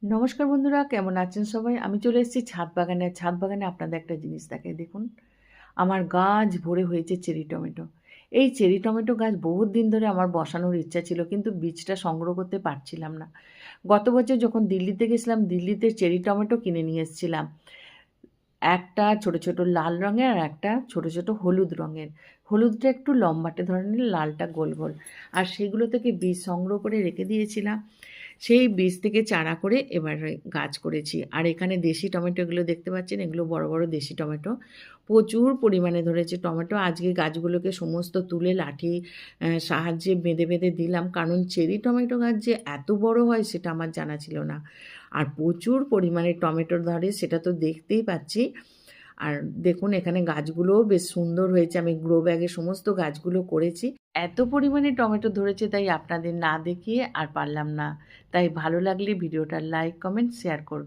নমস্কার বন্ধুরা, কেমন আছেন সবাই? আমি চলে এসেছি ছাদ বাগানে। ছাদ বাগানে আপনাদের একটা জিনিস দেখাই, দেখুন। আমার গাছ ভরে হয়েছে চেরি টমেটো। এই চেরি টমেটো গাছ বহুত দিন ধরে আমার বসানোর ইচ্ছা ছিল, কিন্তু বীজটা সংগ্রহ করতে পারছিলাম না। গত বছর যখন দিল্লিতে গেছিলাম, দিল্লিতে চেরি টমেটো কিনে নিয়ে এসেছিলাম। একটা ছোট, ছোট লাল রঙের আর একটা ছোট, ছোট হলুদ রঙের। হলুদটা একটু লম্বাটে ধরনের, লালটা গোল, গোল। আর সেগুলো থেকে বীজ সংগ্রহ করে রেখে দিয়েছিলাম। সেই বীজ থেকে চারা করে এবারে গাছ করেছি। আর এখানে দেশি টমেটোগুলো দেখতে পাচ্ছেন, এগুলো বড়, বড় দেশি টমেটো। প্রচুর পরিমাণে ধরেছে টমেটো। আজকে গাছগুলোকে সমস্ত তুলে লাঠি সাহায্যে বেঁধে, বেঁধে দিলাম। কারণ চেরি টমেটো গাছ যে এত বড় হয় সেটা আমার জানা ছিল না। আর প্রচুর পরিমাণে টমেটো ধরে সেটা তো দেখতেই পাচ্ছি। আর দেখুন এখানে গাছগুলোও বেশ সুন্দর হয়েছে। আমি গ্রো ব্যাগে সমস্ত গাছগুলো করেছি। এত পরিমাণে টমেটো ধরেছে, তাই আপনাদের না দেখিয়ে আর পারলাম না। তাই ভালো লাগলে ভিডিওটা লাইক, কমেন্ট, শেয়ার করবেন।